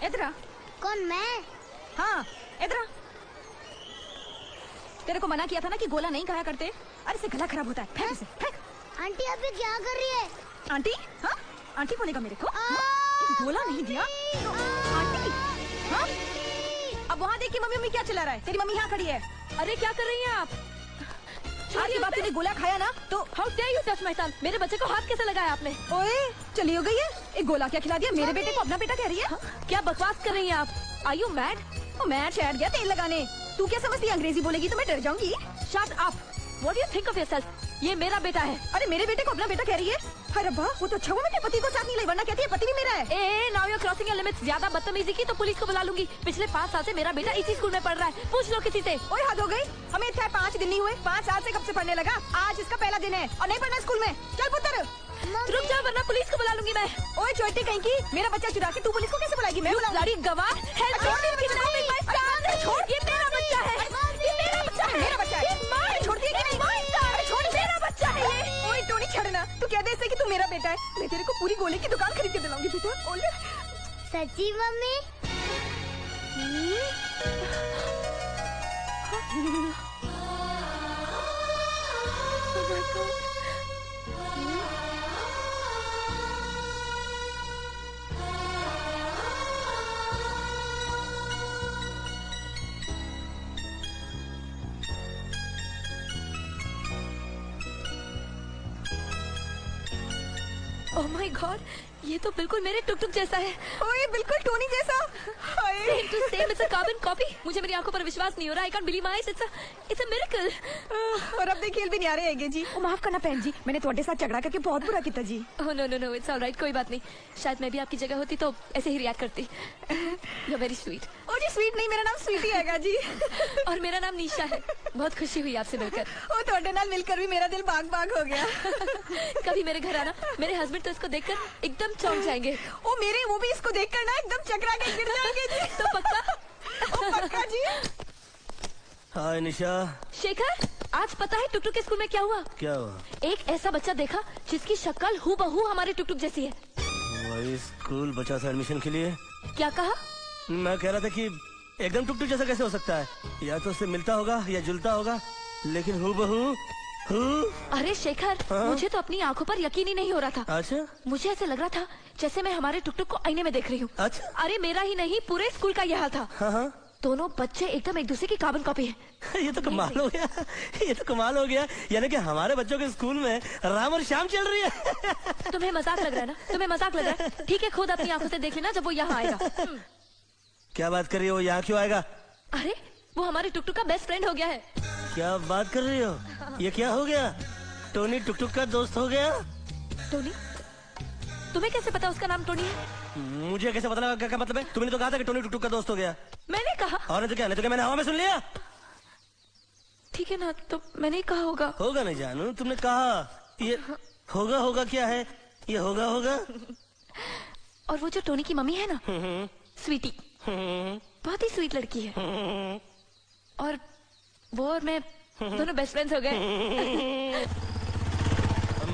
इधर आ। कौन, मैं? हाँ इधर आ। तेरे को मना किया था ना कि गोला नहीं खाया करते। अरे से गला खराब होता है। फेंक इसे, फेंक। आंटी अभी क्या कर रही है? आंटी? हाँ आंटी बोलेगा मेरे को? गोला नहीं दिया तो आंटी? हाँ अब वहाँ देख कि मम्मी मम्मी क्या चला रहा है। तेरी मम्मी यहाँ खड़ी है। अरे क्या कर रही हैं आप? आज के बाद तूने गोला खाया ना तो how dare you touch my son. मेरे बच्चे को हाथ कैसे लगाया आपने? ओए चली हो गई है। एक गोला क्या खिला दिया मेरे बेटे को? अपना बेटा कह रही है। क्या बकवास कर रही हैं आप? Are you mad? मैं शहर गया तेल लगाने। तू क्या समझती है अंग्रेजी बोलेगी तो मैं डर जाऊंगी? Shut up. What do you think of yourself? ये मेरा बेटा है। अरे मेरे बेटे को अपना बेटा कह रही है? अरे वाह वो तो अच्छा हुआ मैं पति को साथ नहीं लाई, वरना कहती है पति भी मेरा है। ए now you are crossing your limits. ज्यादा बदतमीजी की तो पुलिस को बुला लूंगी। पिछले 5 साल से मेरा बेटा इसी स्कूल में पढ़ रहा है। पूछ लो किसी से। ओए हद हो गई। हमें इतना 5 दिन नहीं हुए, 5 साल से कब से पढ़ने लगा। आज इसका पहला दिन है और नहीं पढ़ना स्कूल में। चल पुत्र रुक जाओ वरना पुलिस को बुला लूंगी मैं। ओए छोटी कहीं की, मेरा बच्चा चुरा के तू पुलिस को कैसे बुलाएगी? मैं बुलाऊंगी। गवाह हेल्प मी, छोड़। ये मेरा बच्चा है। ये मेरा बच्चा है। मेरा बच्चा है। छोड़ दिया कि नहीं? छोड़, मेरा बच्चा है ये। ओए टोनी छड़ना, तू कह दे इसे कि तू मेरा बेटा है। मैं तेरे को पूरी गोले की दुकान खरीद के दिलाऊंगी बेटा। ओले सच्ची mummy? Oh my God. Oh my God, ये तो बिल्कुल मेरे टुकटुक जैसा है। ओए बिल्कुल टोनी जैसा। Same to same, it's a carbon copy. मुझे मेरी आंखों पर विश्वास नहीं हो रहा। I can't believe my eyes. It's a miracle. और अब खेल भी नहीं आ रहे हैं जी। ओ माफ करना बहन जी, मैंने तुम्हारे साथ झगड़ा करके बहुत बुरा किया जी। Oh no no no, it's alright, कोई बात नहीं। शायद मैं भी आपकी जगह होती तो ऐसे ही रिएक्ट करती। You are very sweet. ओ जी स्वीट नहीं, मेरा नाम स्वीटी है जी। और मेरा नाम निशा है। बहुत खुशी हुई आपसे मिलकर। ओ ਤੁਹਾਡੇ ਨਾਲ मिलकर भी मेरा दिल बाग बाग हो गया। कभी मेरे घर आना, मेरे हस्बैंड तो इसको देखकर एकदम चौंक जाएंगे। ओ मेरे वो भी इसको देखकर ना एकदम चकरा के गिर जाएंगे जी। तो पक्का? ओ पक्का जी। हाय निशा। शेखर, आज पता है टुकटुक के स्कूल में क्या हुआ? क्या हुआ? एक ऐसा बच्चा देखा जिसकी शक्ल हूबहू हमारे टुकटुक जैसी है। वही स्कूल बचा था एडमिशन के लिए। क्या कहा? मैं कह रहा था कि एकदम टुकटुक जैसा कैसे हो सकता है? या तो उससे मिलता होगा या जुलता होगा, लेकिन हूबहू। अरे शेखर, मुझे तो अपनी आंखों पर यकीन ही नहीं हो रहा था। अच्छा? मुझे ऐसे लग रहा था जैसे मैं हमारे टुकटुक को आईने में देख रही हूँ। अच्छा? अरे मेरा ही नहीं, पूरे स्कूल का यह हाल था। हाँ। दोनों बच्चे एकदम एक दूसरे की कार्बन कॉपी है। ये तो कमाल हो गया। ये तो कमाल हो गया। यानी कि हमारे बच्चों के स्कूल में राम और श्याम चल रही है। तुम्हें मजाक लग रहा है ना? तुम्हें मजाक लग रहा है? ठीक है, खुद अपनी आंखों से देख लेना जब वो यहाँ आएगा। क्या बात कर रही हो? यहाँ क्यों आएगा? अरे वो हमारे टुकटुक का बेस्ट फ्रेंड हो गया है। क्या बात कर रही हो? ये क्या हो गया? टोनी टुकटुक का दोस्त हो गया? टोनी? तुम्हें कैसे पता उसका नाम टोनी है? मुझे कैसे पता लगा? क्या मतलब है? तुमने तो कहा था कि टोनी टुकटुक का दोस्त हो गया। मैंने कहा? और नहीं तो क्या? नहीं तो क्या मैंने हवा में सुन लिया? ठीक है ना, तो मैंने ही कहा होगा। होगा नहीं जानू, तुमने कहा। ये होगा क्या है? ये होगा। और वो जो टोनी की मम्मी है ना, स्वीटी, बहुत ही स्वीट लड़की है। और वो और मैं दोनों बेस्ट फ्रेंड्स हो गए।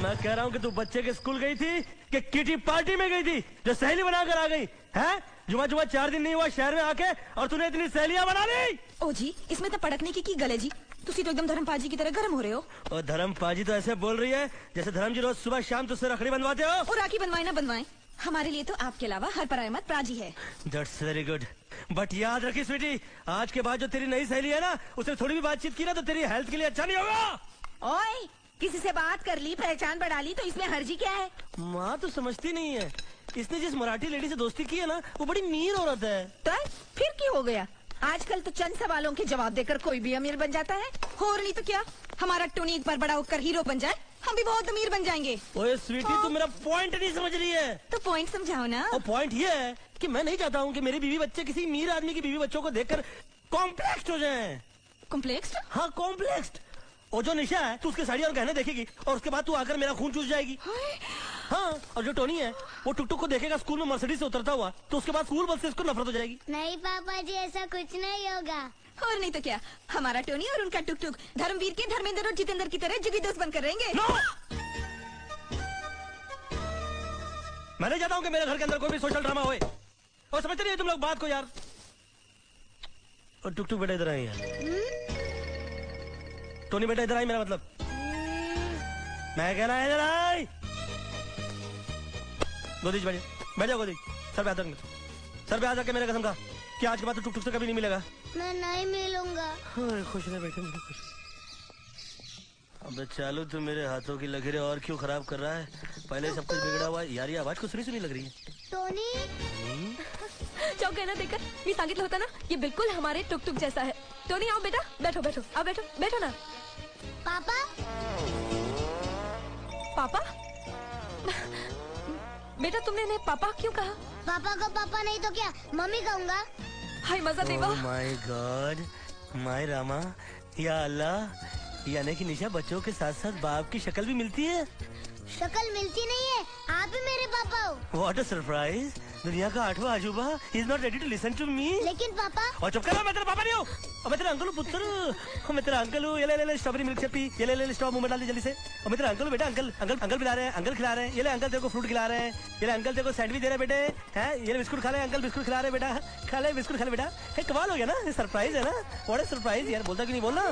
मैं कह रहा हूँ कि तू बच्चे के स्कूल गई थी कि किटी पार्टी में गई थी जो सहेली बनाकर आ गई है? जुमा 4 दिन नहीं हुआ शहर में आके और तूने इतनी सहेलियां बना ली। ओ जी इसमें तो पड़कने की गले जी। तुसी तो एकदम धर्मपाजी की तरह गर्म हो रहे हो। और धर्मपाजी तो ऐसे बोल रही है जैसे धर्म जी रोज सुबह शाम तुझसे रखड़ी बनवाते हो। और राखी बनवाए ना बनवाए, हमारे लिए तो आपके अलावा हर परायमत प्राजी है। That's very good. बट याद रखी स्वीटी, आज के बाद जो तेरी नई सहेली है ना, उससे थोड़ी भी बातचीत की ना तो तेरी हेल्थ के लिए अच्छा नहीं होगा। ओए किसी से बात कर ली, पहचान बढ़ा ली तो इसमें हर्जी क्या है? माँ तो समझती नहीं है। इसने जिस मराठी लेडी से दोस्ती की है ना, वो बड़ी मीर औरत है। तो फिर क्यों हो गया? आजकल तो चंद सवालों के जवाब देकर कोई भी अमीर बन जाता है। और नहीं तो क्या, हमारा टोनी एक बार बड़ा होकर हीरो बन जाए, हम भी बहुत अमीर बन जाएंगे। ओए स्वीटी, तू मेरा पॉइंट नहीं समझ रही है। तो पॉइंट समझाओ ना। वो पॉइंट ये है कि मैं नहीं चाहता हूँ कि मेरी बीवी बच्चे किसी अमीर आदमी की बीवी बच्चों को देखकर कॉम्प्लेक्स हो जाएं। कॉम्प्लेक्स? हाँ कॉम्प्लेक्स। और जो निशा है, तू उसके साड़ी और गहने देखेगी और उसके बाद तू आकर मेरा खून चूस जाएगी। हाँ, और जो टोनी है वो टुकटुक को देखेगा स्कूल में मर्सिडीज से उतरता हुआ, तो उसके बाद स्कूल बस से इसको नफरत हो जाएगी। नहीं पापा जी, ऐसा कुछ नहीं होगा। और नहीं तो क्या, हमारा टोनी और उनका टुकटुक धर्मवीर के धर्मेंद्र और जितेंद्र की तरह जिगरी दोस्त बनकर रहेंगे। no! मैं नहीं चाहता हूँ कि मेरे घर के अंदर कोई भी सोशल ड्रामा होए। और समझते नहीं तुम लोग बात को यार। और टुक टुक बेटा इधर आई यार। टोनी बेटा इधर आई, मेरा मतलब मैं कह रहा है इधर आई। गोदीज बैठ जाओ गोदीज। सर पे हाथ रख, सर पे हाथ रख के मेरे कसम का कि आज के बाद तो टुक टुक से कभी नहीं मिलेगा। मैं नहीं मिलूंगा। खुश रहे बेटे, मेरे खुश। अबे चालू तू मेरे हाथों की लकीरें और क्यों खराब कर रहा है? पहले सब कुछ बिगड़ा हुआ है यार। ये आवाज को सुनी सुनी लग रही है। टोनी चौक गए ना देखकर? मी सांगितलं होता ना, ये बिल्कुल हमारे टुक टुक जैसा है। टोनी आओ बेटा, बैठो बैठो, आओ बैठो, बैठो ना। पापा पापा? बेटा तुमने इन्हें पापा क्यों कहा? पापा को पापा नहीं तो क्या मम्मी कहूँगा। हाय मजा देवा। Oh my God, my Rama, या अल्लाह। यानी कि निशा बच्चों के साथ साथ बाप की शक्ल भी मिलती है। शक्ल मिलती नहीं है, आप ही मेरे पापा हो। What a surprise. दुनिया का 8वां अजूबा is not ready to listen to me. लेकिन पापा। और चुप करो, मैं तेरा पापा नहीं हूँ। और मैं तेरा अंकल हूँ पुत्र। मैं तेरा अंकल हूँ। ये ले स्ट्रॉबेरी मिल्क शेक पी। ये ले स्ट्रॉ मुंह में डाल दे जल्दी से। और मैं तेरा अंकल हूँ बेटा। अंकल अंकल अंकल खिला रहे हैं, अंकल खिला रहे हैं। ये ले अंकल तेरे को फ्रूट खिला रहे हैं। ये ले अंकल तेरे को सैंडविच दे रहे हैं बेटे। हैं ये ले बिस्कुट खा ले, अंकल बिस्कुट खिला रहे हैं बेटा। खा ले बिस्कुट खा ले बेटा। कमाल हो गया ना, सरप्राइज है ना। व्हाट अ सरप्राइज यार। बोलता कि नहीं बोलना,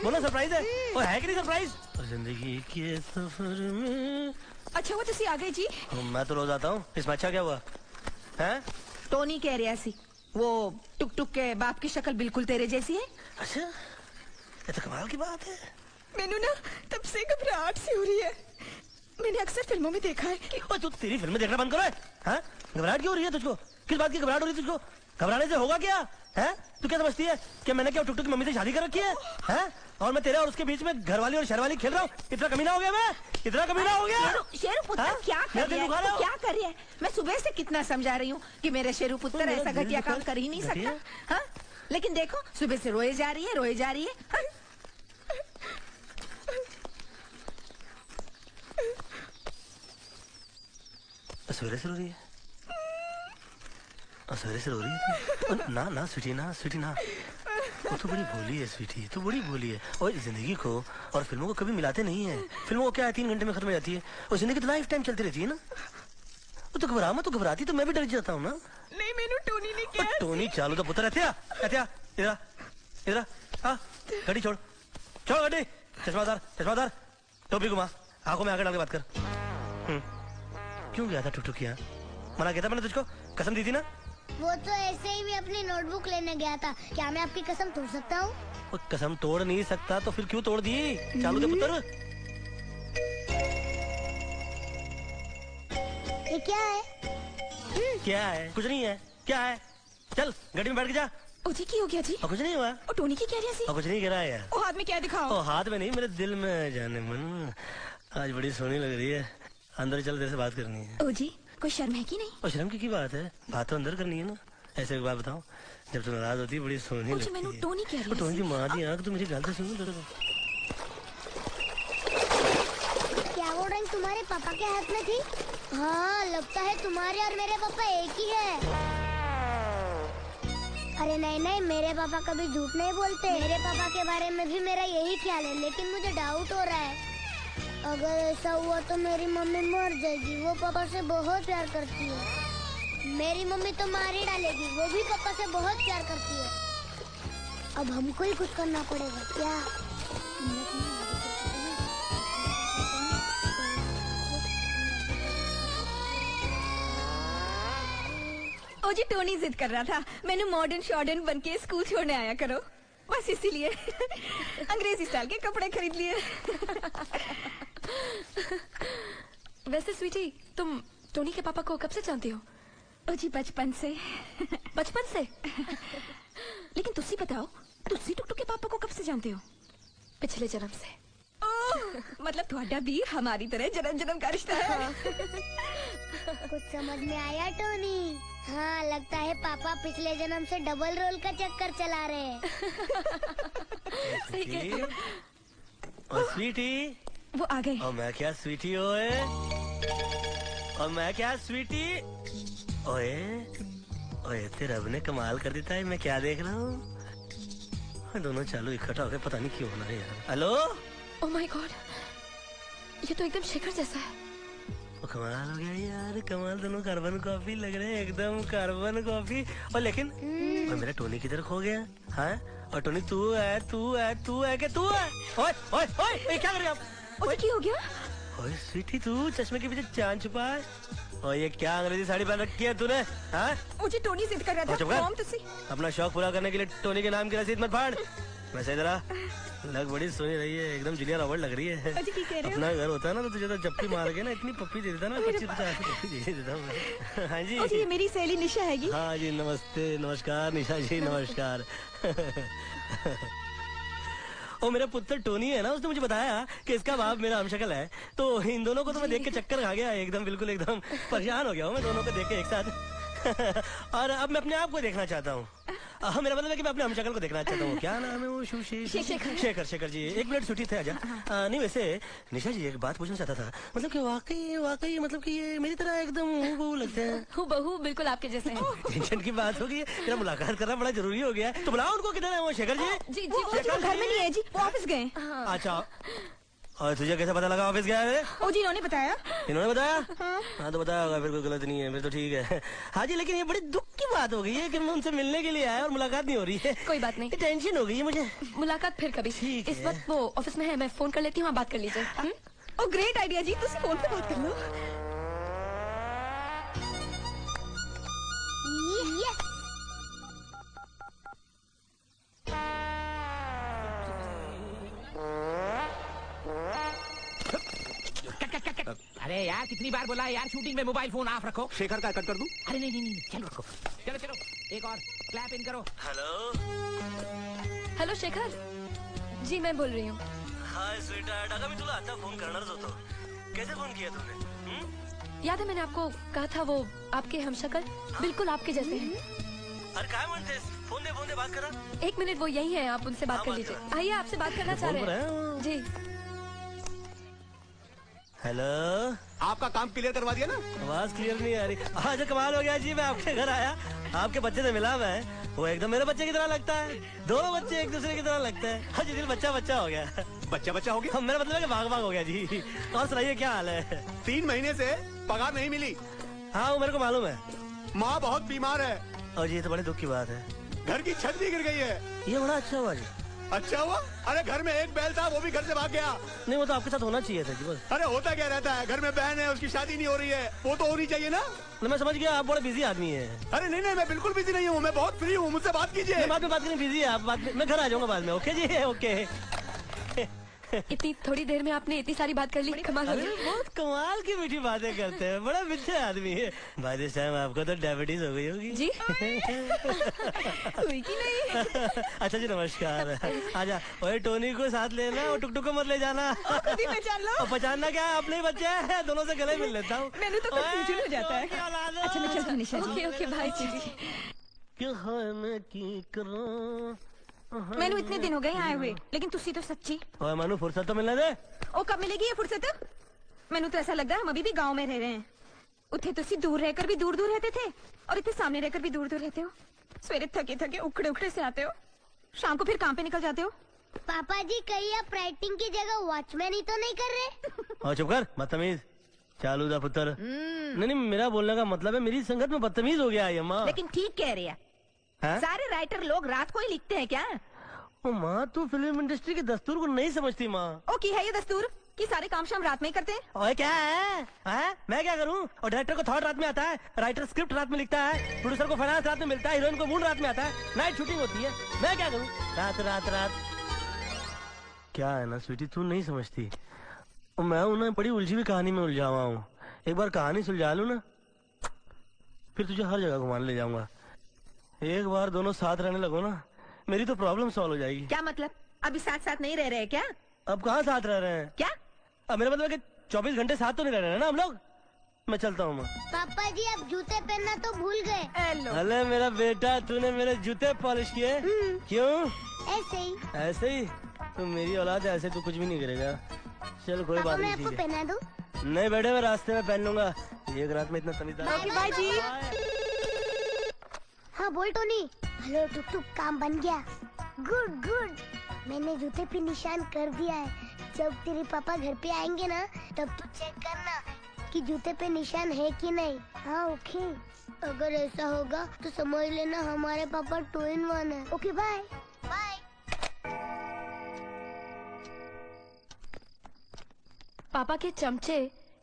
बोलना सरप्राइज है। और है कि नहीं सरप्राइज? जिंदगी के सफर में। अच्छा वो तुसी आ गए जी। मैं तो रोज आता हूँ, इसमें अच्छा क्या हुआ है? टोनी कह रहा सी वो टुक टुक के बाप की शक्ल बिल्कुल तेरे जैसी है। अच्छा ये तो कमाल की बात है। मैनू ना तब से घबराहट सी हो रही है। मैंने अक्सर फिल्मों में देखा है कि तू तेरी फिल्में देखना बंद करो। हाँ घबराहट क्यों हो रही है तुझको? किस बात की घबराहट हो रही है तुझको? घबराने से होगा क्या है? तू क्या समझती है कि मैंने क्या टुक टुक की मम्मी से शादी कर रखी है? और मैं तेरे और उसके बीच में घरवाली और शहरवाली खेल रहा हूँ? इतना कमीना हो गया मैं, इतना कमीना हो गया। शेरू पुत्र हाँ? क्या मेरा कर दिल रहा दुखा है? रहा हो? क्या कर रही है? मैं सुबह से कितना समझा रही हूँ कि मेरे शेरू पुत्र मेरा ऐसा दिल घटिया दुखा काम कर ही नहीं घटिया? सकता। हाँ? लेकिन देखो सुबह से रोए जा रही है, रोए जा रही है। हाँ? सवेरे से रो रही है? सवेरे से रो रही है? ना ना स्वीटी, ना स्वीटी ना। वो तो बड़ी भोली है स्वीटी, तो बड़ी भोली है। और जिंदगी को और फिल्मों को कभी मिलाते नहीं है। फिल्मों को क्या है 3 घंटे में खत्म हो जाती है, और जिंदगी तो लाइफ टाइम चलती रहती है ना। वो तो घबरा मत, तो घबराती तो मैं भी डर जाता हूँ ना। नहीं मैनू टोनी ने क्या? टोनी चालू तो पुत्र रहते इधर इधर आ, गाड़ी छोड़ छोड़ गाड़ी। चश्मादार टोपी घुमा, आंखों में आकर डाल के बात कर। क्यों गया था टुक टुक यहाँ? मना किया था मैंने तुझको, कसम दी थी ना। वो तो ऐसे ही मैं अपनी नोटबुक लेने गया था। क्या मैं आपकी कसम तोड़ सकता हूँ? वो कसम तोड़ नहीं सकता तो फिर क्यों तोड़ दी? चालू दे पुत्र। ये क्या है? क्या है? कुछ नहीं है। क्या है? चल गाड़ी में बैठ के जा। ओ जी की हो गया जी? और कुछ नहीं हुआ। ओ टोनी की क्या रही? और कुछ नहीं गिरा यार। ओ हाथ में क्या दिखाओ? ओ हाथ में नहीं, मेरे दिल में जाने मन। आज बड़ी सोहनी लग रही है। अंदर चल, तेरे से बात करनी है। ओ जी कोई शर्म है कि नहीं? और शर्म की बात है? बात तो अंदर करनी है ना। ऐसे एक बात बताओ, जब तू नाराज होती है बड़ी सोहनी लगती मैनू है। टोनी कह रही है। टोनी की माँ की आंख तो मेरी गल तो सुनो तेरे को। क्या वो ड्राइंग तुम्हारे पापा के हाथ में थी? हाँ लगता है तुम्हारे और मेरे पापा एक ही है। अरे नहीं, मेरे पापा कभी झूठ नहीं बोलते। मेरे पापा के बारे में भी मेरा यही ख्याल है, लेकिन मुझे डाउट हो रहा है। अगर ऐसा हुआ तो मेरी मम्मी मर जाएगी। वो पापा से बहुत प्यार करती है। मेरी मम्मी तो मार ही डालेगी। वो भी पापा से बहुत प्यार करती है। अब हमको ही कुछ करना पड़ेगा क्या? ओ जी टोनी जिद कर रहा था मैंने मॉडर्न शॉर्डन बन के स्कूल छोड़ने आया करो, बस इसीलिए अंग्रेजी स्टाइल के कपड़े खरीद लिए। वैसे स्वीटी तुम टोनी के पापा को कब से जानती हो? ओ जी बचपन से। बचपन से? लेकिन तुसी बताओ, तुसी टुक टुक के पापा को कब से जानते हो? पिछले जन्म से। ओह, मतलब थोड़ा भी हमारी तरह जन्म जन्म का रिश्ता है। कुछ समझ में आया टोनी? हाँ लगता है पापा पिछले जन्म से डबल रोल का चक्कर चला रहे हैं। सही कह। और स्वीटी, वो आ गए। और मैं क्या स्वीटी ओए? और मैं क्या स्वीटी ओए? ओए तेरे रब ने कमाल कर देता है। मैं क्या देख रहा हूँ? दोनों चालू इकट्ठा हो गए, पता नहीं क्यों होना है यार। हेलो ओह माय गॉड, ये तो एकदम शेखर जैसा है। कमाल हो गया यार, कमाल। दोनों कार्बन कॉफी लग रहे हैं, एकदम कार्बन कॉफी। और लेकिन और मेरा टोनी किधर खो गया? हाँ, और टोनी तू है क्या तू है? ओए ओए ओए, ये क्या कर रहे हो आप? ओए क्या हो गया? ओए स्वीटी, तू चश्मे के पीछे चांद छुपा है। और ये क्या अंग्रेजी साड़ी पहन रखी है तूने? हाँ, मुझे टोनी जिद कर रहा था। फॉर्म तो सी। अपना शौक पूरा करने के लिए टोनी के नाम की रसीद मत फाड़। वैसे इधर आ, लग बड़ी सोनी रही है, एकदम जूलिया रॉबर्ट लग रही है। अजी की कह रहे हो? अपना घर होता है ना तो तुझे तो जप्पी मार के ना इतनी पप्पी दे देता ना, 25-50 पप्पी दे देता हूँ। हाँ जी। ये मेरी सहेली निशा हैगी। हाँ जी, नमस्ते, नमस्कार निशा जी, नमस्कार। और मेरा पुत्र टोनी है ना, उसने मुझे बताया कि इसका बाप मेरा हमशक्ल है। तो इन दोनों को तो मैं देख के चक्कर खा गया एकदम, बिल्कुल एकदम परेशान हो गया हूँ मैं दोनों को देख के एक साथ। और अब मैं अपने आप को देखना चाहता हूँ। मेरा मतलब है कि मैं अपने हमशक्ल को देखना चाहता हूँ। क्या नाम है वो? शेखर जी। एक मिनट छुट्टी थे आजा। नहीं वैसे निशा जी, एक बात पूछना चाहता था, मतलब कि वाकई मतलब कि ये मेरी तरह एकदम हूबहू लगते हैं। हूबहू बिल्कुल आपके जैसे हैं। टेंशन की बात हो गई है, मेरा मुलाकात करना बड़ा जरूरी हो गया है। तो बुलाओ उनको, किधर है वो शेखर जी? जी वो घर में नहीं है जी, वो ऑफिस गए। अच्छा, और तुझे कैसे पता लगा ऑफिस गया है? ओ जी, इन्होंने बताया। इन्होंने बताया? हाँ तो बताया होगा, फिर कोई गलत नहीं है, फिर तो ठीक है। हाँ जी, लेकिन ये बड़ी दुख की बात हो गई है कि मैं उनसे मिलने के लिए आया और मुलाकात नहीं हो रही है। कोई बात नहीं, टेंशन हो गई है मुझे। मुलाकात फिर कभी। ठीक इस है। वक्त वो ऑफिस में है, मैं फोन कर लेती हूँ, आप बात कर लीजिए। ओ ग्रेट आइडिया जी, तुसी फोन पे बात कर लो। यस। अरे यार कितनी बार बोला यार, शूटिंग में मोबाइल फोन ऑफ रखो। शेखर का कट कर दूं? अरे नहीं, चलो रखो। चलो एक और क्लैप इन करो। हेलो शेखर जी, मैं बोल रही हूँ। हाय स्वीटहार्ट, अगर मैं तुला आता फोन करणारच होतो। कैसे फोन किया तूने? याद है मैंने आपको कहा था वो आपके हमशक्ल बिल्कुल आपके जैसे हैं। अरे काय म्हणतेस? फोन दे बात करा। 1 मिनट, वो यही है, आप उनसे बात कर लीजिए। आइए, आपसे बात करना चाह रहे हैं जी। हेलो, आपका काम क्लियर करवा दिया ना? आवाज क्लियर नहीं आ रही। आज कमाल हो गया जी, मैं आपके घर आया, आपके बच्चे से मिला मैं, वो एकदम मेरे बच्चे की तरह लगता है। दोनों बच्चे एक दूसरे की तरह लगते हैं। हाँ जी, दिल बच्चा हो गया। बच्चा हो गया? मेरा मतलब है कि भाग हो गया जी। और सुनाइए क्या हाल है? 3 महीने से पगार नहीं मिली। हाँ वो मेरे को मालूम है। माँ बहुत बीमार है और ये तो बड़े दुख की बात है। घर की छत भी गिर गई है। ये बड़ा अच्छा हुआ जी। अच्छा हुआ? अरे घर में एक बैल था, वो भी घर से भाग गया। नहीं, वो तो आपके साथ होना चाहिए था जी बस। अरे होता क्या रहता है, घर में बहन है, उसकी शादी नहीं हो रही है, वो तो होनी चाहिए ना। मैं समझ गया, आप बड़ा बिजी आदमी है। अरे नहीं, मैं बिल्कुल बिजी नहीं हूँ, मैं बहुत फ्री हूँ, मुझसे बात कीजिए। बाद में बात करनी, बिजी है आप, मैं घर आ जाऊंगा बाद में। ओके जी, ओके। इतनी थोड़ी देर में आपने इतनी सारी बात कर ली, कमाल हो अरे गया। बहुत कमाल की मीठी बातें करते हैं, बड़ा मीठे आदमी है। बाय दिस टाइम आपको तो डायबिटीज हो गई होगी जी। हुई कि नहीं? अच्छा जी, नमस्कार। आजा। ओए टोनी को साथ लेना और टुकटुक को मत ले जाना। खुद ही पहचान लो। और पहचानना क्या, अपने ही बच्चे हैं, दोनों से गले मिल लेता हूँ। मैंने तो कंफ्यूजन हो जाता है। अच्छा मैं चलती हूँ निशा जी। ओके भाई जी। क्या है मैं की करूं? मैंने इतने दिन हो गए आए हुए, लेकिन तुसी तो सच्ची। ओए मानू, फुर्सत तो मिलने दे। ओ कब मिलेगी ये फुर्सत? मैंने तो ऐसा लगता है हम अभी भी गांव में रह रहे हैं। उठे तुसी दूर रहकर भी दूर रहते थे, और इतने सामने रहकर भी दूर रहते हो। सवेरे थके उखड़े से आते हो, शाम को फिर काम पे निकल जाते हो। पापा जी, कहीं आप राइटिंग की जगह वॉचमैन ही तो नहीं कर रहे? और चुप कर, बदतमीज चालू दा पुत्र। नहीं, मेरा बोलने का मतलब है मेरी संगत में बदतमीज हो गया है अम्मा। लेकिन ठीक कह रहे हैं, सारे राइटर लोग रात को ही लिखते हैं क्या? ओ माँ, तू फिल्म इंडस्ट्री के दस्तूर को नहीं समझती माँ। ओ की है ये दस्तूर कि सारे काम शाम रात में ही करते हैं? ओए क्या है? मैं क्या करूँ? और डायरेक्टर को थॉट रात में आता है, राइटर स्क्रिप्ट रात में लिखता है, प्रोड्यूसर को फाइनेंस रात में मिलता है, हीरोइन को मूड रात में आता है, नाइट शूटिंग होती है। मैं क्या करूँ? रात। क्या है ना स्वीटी, तू नहीं समझती। मैं उन्हें बड़ी उलझी हुई कहानी में उलझा हुआ हूँ। एक बार कहानी सुलझा लूँ ना, फिर तुझे हर जगह घुमाने ले जाऊंगा। एक बार दोनों साथ रहने लगो ना, मेरी तो प्रॉब्लम सॉल्व हो जाएगी। क्या मतलब? अभी साथ साथ नहीं रह रहे क्या? अब कहाँ साथ रह रहे हैं? क्या? अब मेरा मतलब है कि 24 घंटे साथ तो नहीं रह रहे हैं ना हम लोग। मैं चलता हूँ। पापा जी, आप जूते पहनना तो भूल गए। अरे मेरा बेटा, तूने मेरे जूते पॉलिश किए? क्यों? ऐसे ही तो मेरी औलाद है, ऐसे तो कुछ भी नहीं करेगा। चल कोई बात नहीं, मैं आपको पहना दूं? नहीं बेटे, मैं रास्ते में पहन लूंगा। एक रात में इतना समझदार। बाय जी। हाँ बोल टोनी। हेलो टुक, काम बन गया। गुड। मैंने जूते पे निशान कर दिया है। जब तेरे पापा घर पे आएंगे ना, तब तू चेक करना, कि जूते पे निशान है कि नहीं। हाँ ओके, अगर ऐसा होगा तो समझ लेना हमारे पापा 2 in 1 है। Okay bye bye. पापा के चमचे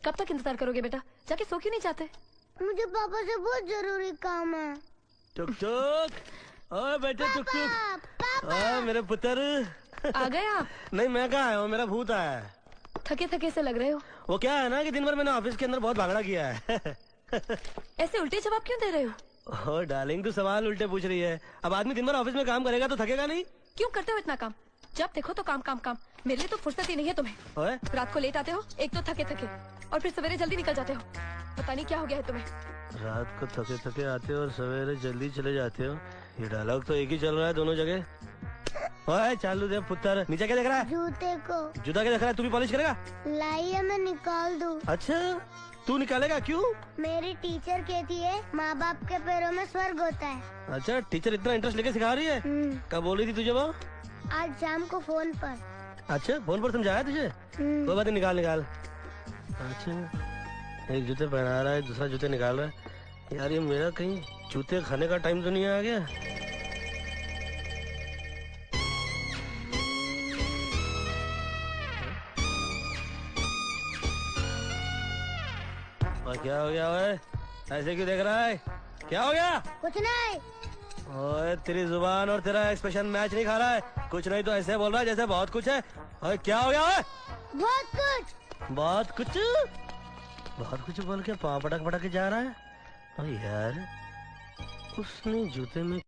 कब तक इंतजार करोगे बेटा? जाके सो क्यों नहीं जाते? मुझे पापा से बहुत जरूरी काम है। टुक टुक, ओए बेटे टुक टुक, ओए मेरे पुत्र। आ गए आप? नहीं मैं कहाँ आया हूँ, मेरा भूत आया है। थके थके से लग रहे हो। वो क्या है ना कि दिन भर मैंने ऑफिस के अंदर बहुत भागड़ा किया है। ऐसे उल्टे जवाब क्यों दे रहे हो? ओह डार्लिंग, तू सवाल उल्टे पूछ रही है। अब आदमी दिन भर ऑफिस में काम करेगा तो थकेगा नहीं? क्यों करते हो इतना काम? जब देखो तो काम काम काम। मेरे लिए तो फुर्सत ही नहीं है तुम्हें। ओए रात को लेट आते हो, एक तो थके थके, और फिर सवेरे जल्दी निकल जाते हो। पता नहीं क्या हो गया है तुम्हें। रात को थके थके आते हो और सवेरे जल्दी चले जाते हो। ये डायलॉग तो एक ही चल रहा है दोनों जगह। ओए चालू दे पुत्र, नीचे क्या देख रहा है? जूते को। जूता क्या देख रहा है? तू भी पॉलिश करेगा? लाइए मैं निकाल दूँ। अच्छा तू निकालेगा, क्यों? मेरी टीचर कहती है माँ बाप के पैरों में स्वर्ग होता है। अच्छा टीचर इतना इंटरेस्ट लेके सिखा रही है? कब बोल रही थी तुझे वो? आज शाम को फोन पर। अच्छा फोन पर समझाया तुझे? कोई बात नहीं, निकाल निकाल। अच्छा एक जूते पहना रहा है, दूसरा जूते निकाल रहा है। यार ये मेरा कहीं जूते खाने का टाइम तो नहीं आ गया? और क्या हो गया ओए? ऐसे क्यों देख रहा है? क्या हो गया? कुछ नहीं। ओए तेरी जुबान और तेरा एक्सप्रेशन मैच नहीं खा रहा है। कुछ नहीं तो ऐसे बोल रहा है जैसे बहुत कुछ है। ओए क्या हो गया ओए? बहुत कुछ। बहुत कुछ? बहुत कुछ बोल के पाँव पटक पटक के जा रहा है। ओ यार उसने जूते में